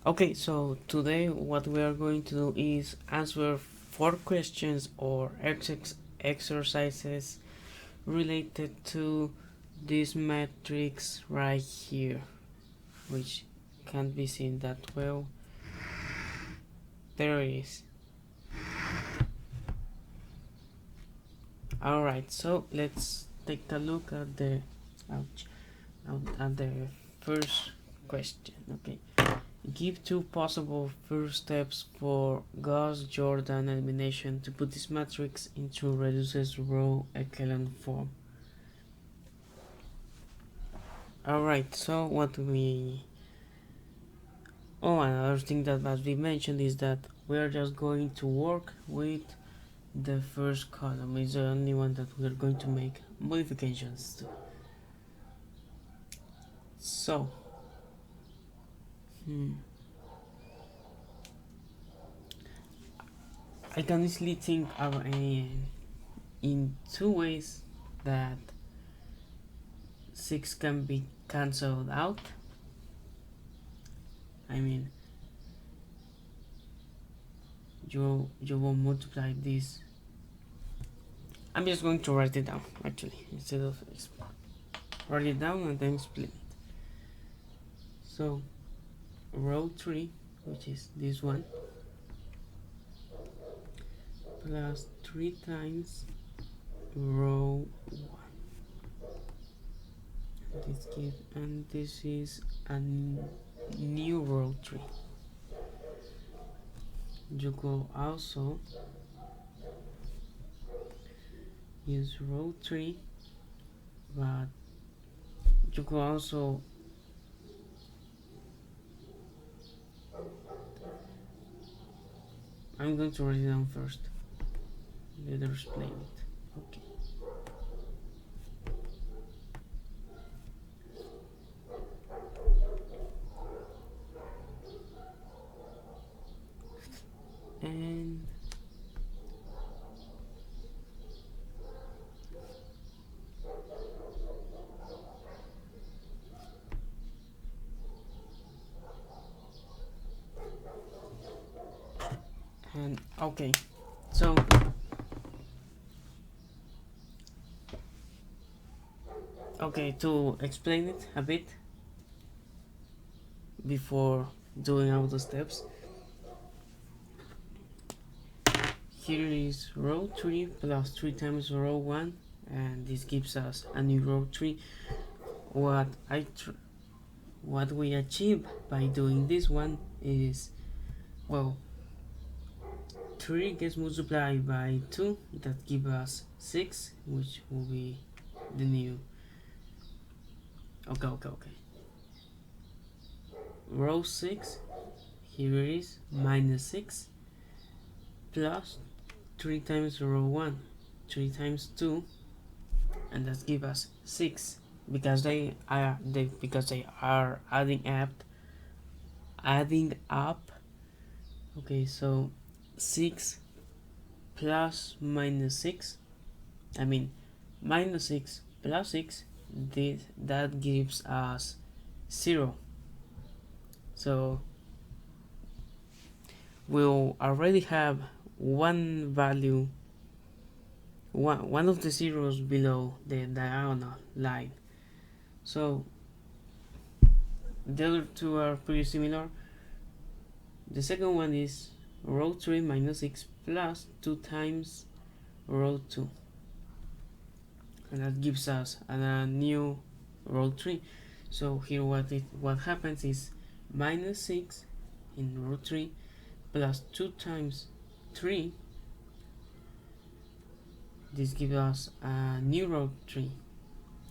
Okay, so today what we are going to do is answer 4 questions or exercises related to this matrix right here, which can't be seen that well. There it is. Alright, so let's take a look at the first question. Okay. Give 2 possible first steps for Gauss-Jordan elimination to put this matrix into reduced row echelon form. Alright, so another thing that must be mentioned is that we are just going to work with the first column. It's the only one that we are going to make modifications to. So, I can easily think of in 2 ways that 6 can be cancelled out. I mean, you will multiply this. I'm just going to write it down actually instead of write it down and then split it. So row 3, which is this one, plus 3 times row 1. And this is a new row 3. You could also use row 3, but you could also I'm going to write it down first. Later explain it. Okay. And okay, so to explain it a bit before doing all the steps, here is row 3 plus 3 times row 1, and this gives us a new row 3. What we achieve by doing this one is, well, 3 gets multiplied by 2, that gives us 6, which will be the new. Okay. Row 6, here it is, minus 6, plus 3 times row 1, 3 times 2, and that gives us 6, because they are adding up. Okay, so 6 plus minus 6, I mean minus 6 plus 6, that gives us 0. So we'll already have one value, one of the zeros below the diagonal line. So the other 2 are pretty similar. The second one is row 3 minus 6 plus 2 times row 2, and that gives us a new row 3. So here what happens is minus 6 in row 3 plus 2 times 3, this gives us a new row 3,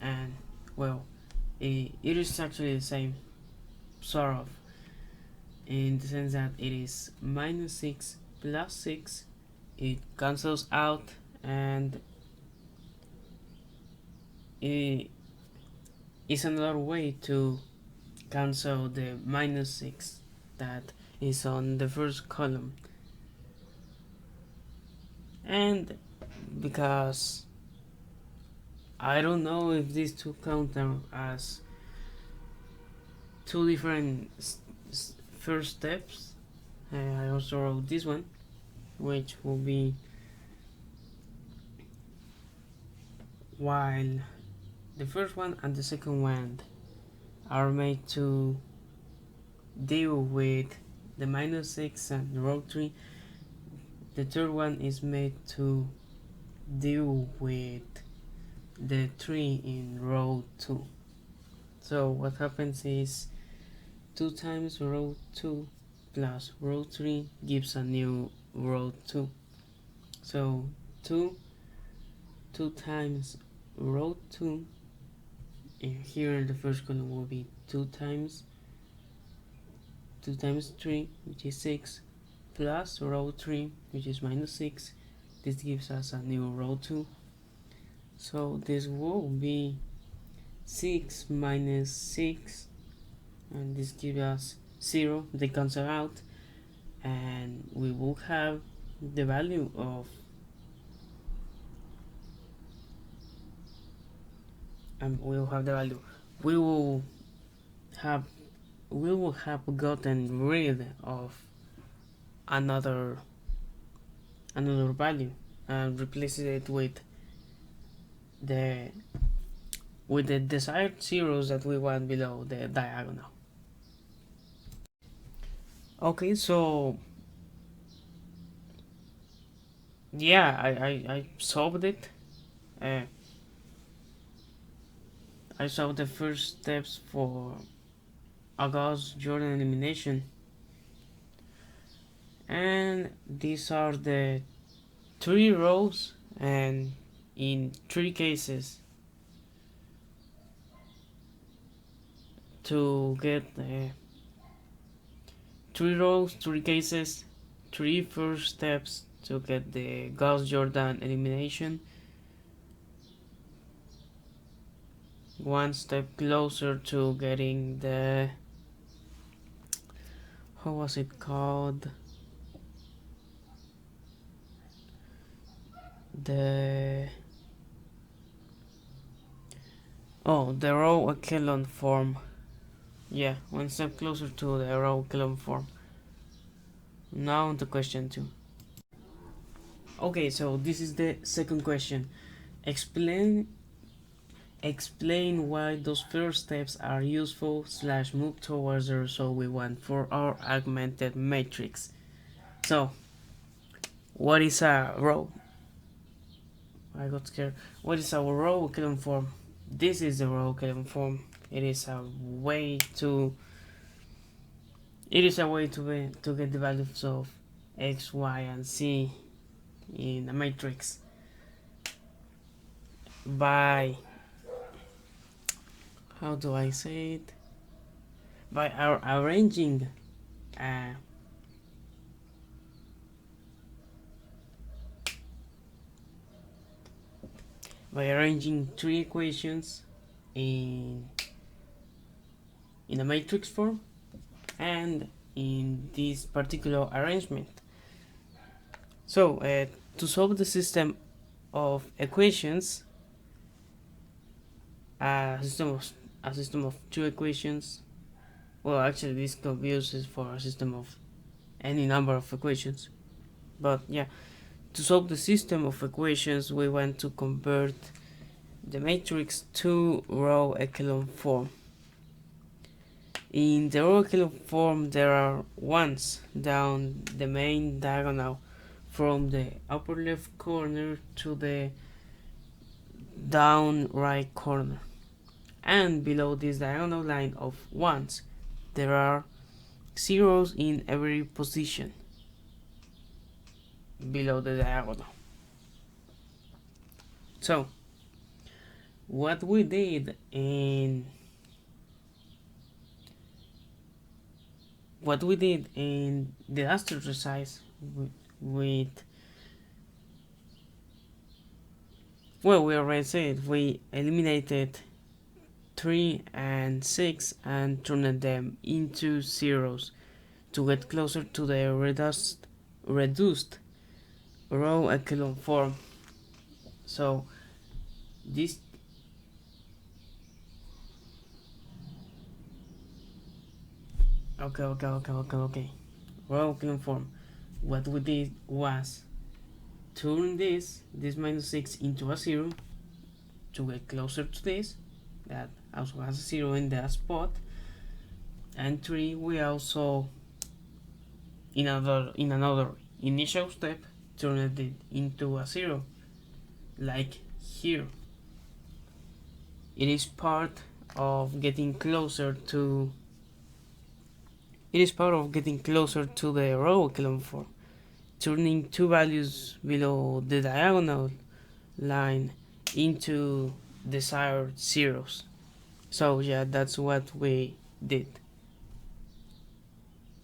and well, it is actually the same, sort of, in the sense that it is minus 6 plus 6, it cancels out, and it is another way to cancel the minus 6 that is on the first column. And because I don't know if these 2 count as 2 different first steps. I also wrote this one, which will be while the first one and the second one are made to deal with the -6 and row 3, the third one is made to deal with the 3 in row 2. So what happens is 2 times row 2 plus row 3 gives a new row 2. So 2 times row 2, and here the first column will be 2 times 3, which is 6, plus row 3, which is -6. This gives us a new row 2. So this will be 6 minus 6, and this gives us 0. They cancel out, and we will have the value of we will have gotten rid of another value and replace it with the desired zeros that we want below the diagonal. Okay, so yeah, I solved it. I solved the first steps for a Gauss-Jordan elimination, and these are the 3 rows, and in 3 cases to get 3 rows, 3 cases, 3 first steps to get the Gauss-Jordan elimination, 1 step closer to getting the, how was it called, the row echelon form. Yeah, 1 step closer to the row echelon form. Now to question 2. Okay, so this is the second question. Explain why those first steps are useful / move towards the result we want for our augmented matrix. So, what is a row? I got scared. What is our row echelon form? This is the row echelon form. It is a way to get the values of x, y, and z in a matrix by, how do I say it? By arranging by arranging 3 equations in a matrix form, and in this particular arrangement. So to solve the system of equations, a system of 2 equations, well, actually this confuses for a system of any number of equations, but yeah, to solve the system of equations we want to convert the matrix to row echelon form. In the row echelon form there are ones down the main diagonal from the upper left corner to the down right corner, and below this diagonal line of ones there are zeros in every position below the diagonal. So what we did in the last exercise we already said we eliminated 3 and 6 and turned them into zeros to get closer to the reduced row echelon form. So this Okay. Row echelon form. What we did was turn this minus 6 into a 0 to get closer to this that also has a 0 in that spot, and 3 we also in another initial step turned it into a 0 like here. It is part of getting closer to the row echelon form, turning two values below the diagonal line into desired zeros. So yeah, that's what we did,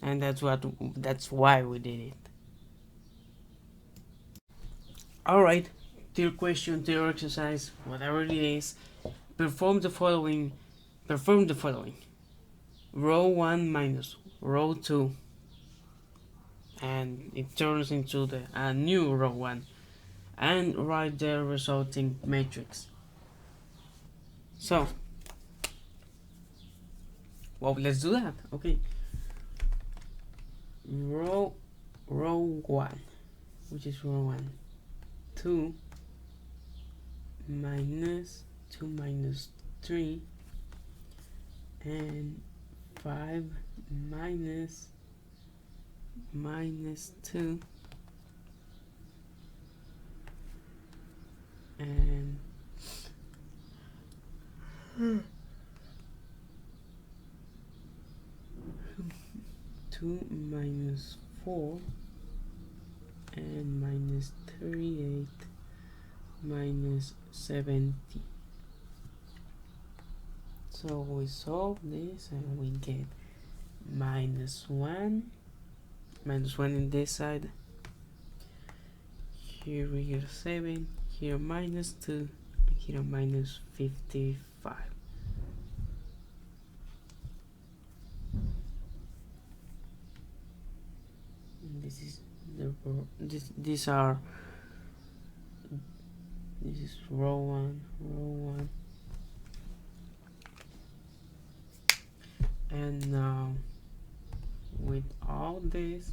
and that's why we did it. Alright, third question, third exercise, whatever it is, perform the following. Row 1 minus row 2, and it turns into a new row 1, and write the resulting matrix. So, well, let's do that. Okay, row 1, which is row 1, 2 minus 3, and 5 minus 2, and 2 minus 4, and minus 38 minus 70. So we solve this and we get minus 1 in this side. Here we get 7, here minus 2, here minus 55. And this is this is row 1. And now with all this,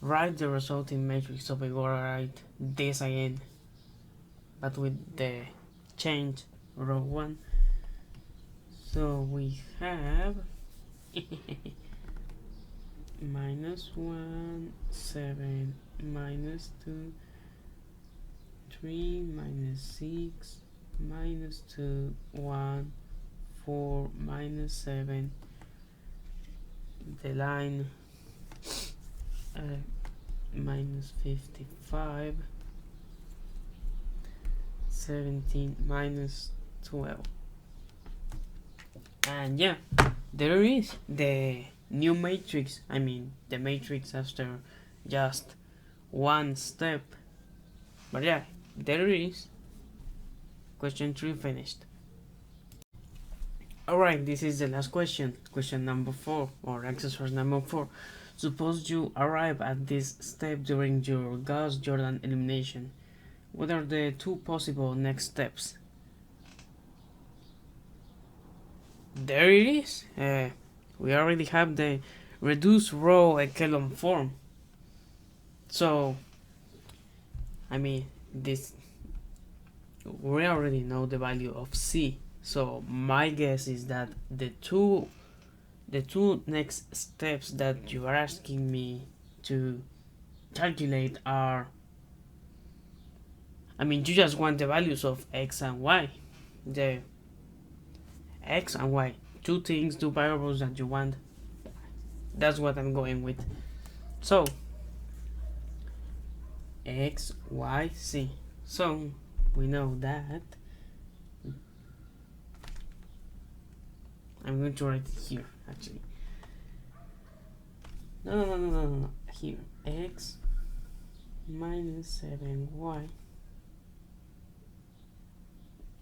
write the resulting matrix. So we gotta write this again, but with the change row 1. So we have minus 1, 7, minus 2, 3, minus 6, minus 2, 1, 4, minus 7. The line minus 55, 17, minus 12. And yeah, there is the new matrix. The matrix after just one step. But yeah, there it is. Question 3 finished. Alright, this is the last question. Question number 4, or exercise number 4. Suppose you arrive at this step during your Gauss-Jordan elimination. What are the two possible next steps? There it is. We already have the reduced row echelon form. So, this we already know the value of C. So my guess is that the two next steps that you are asking me to calculate are, you just want the values of X and Y. The X and Y, two variables that you want. That's what I'm going with. So X, Y, Z. So we know that I'm going to write it here actually. No. Here, X minus 7Y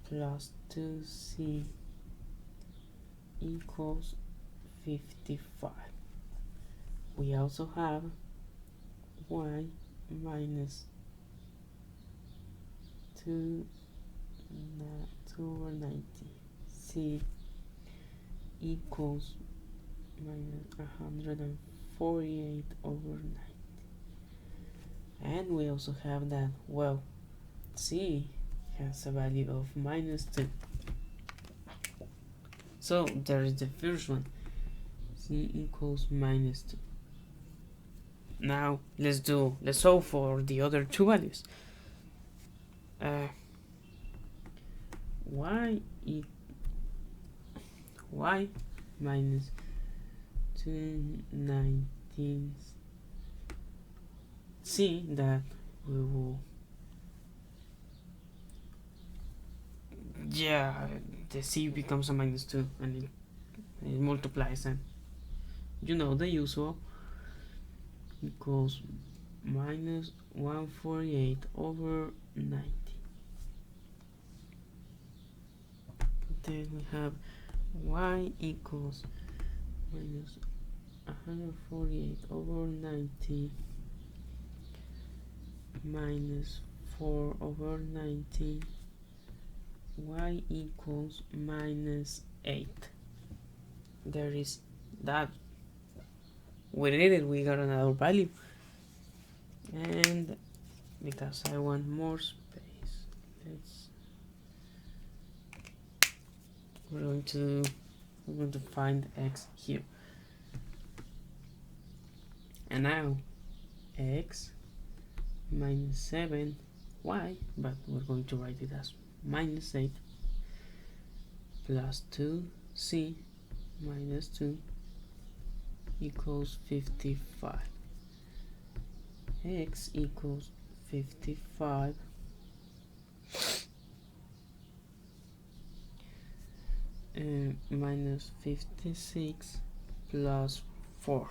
plus 2C equals 55. We also have Y minus 2 over 90, C equals minus 148 over 90. And we also have that, well, c has a value of minus 2. So there is the first one, c equals minus 2. Now let's solve for the other two values. Y minus 2/19. See that we will, the c becomes a minus 2 and it multiplies, and you know the usual, equals minus 148 over 90. Then we have y equals minus 148 over 90 minus 4 over 90. Y equals minus 8. There is that. We did it, we got another value. And because I want more space, we're going to find x here. And now x minus 7 y, but we're going to write it as minus 8 plus 2c minus 2 equals 55. X equals 55 minus 56 plus 4,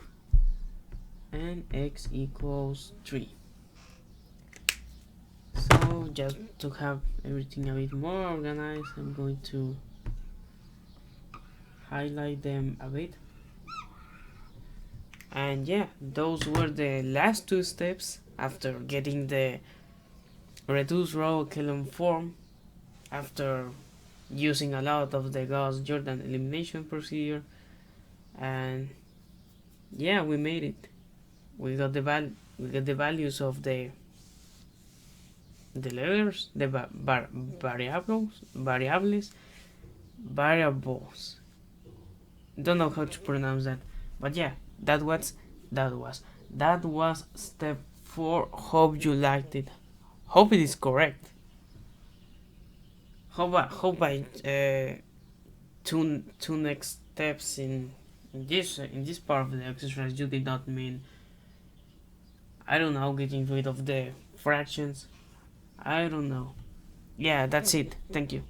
and x equals 3. So just to have everything a bit more organized, I'm going to highlight them a bit. And yeah, those were the last two steps after getting the reduced row echelon form, after using a lot of the Gauss-Jordan elimination procedure. And yeah, we made it. We got the values of the layers, the variables. Don't know how to pronounce that, but yeah, that was step 4. Hope you liked it. Hope it is correct. Hope I two next steps in this part of the exercise you did not mean, I don't know, getting rid of the fractions. I don't know. Yeah, that's it. Thank you.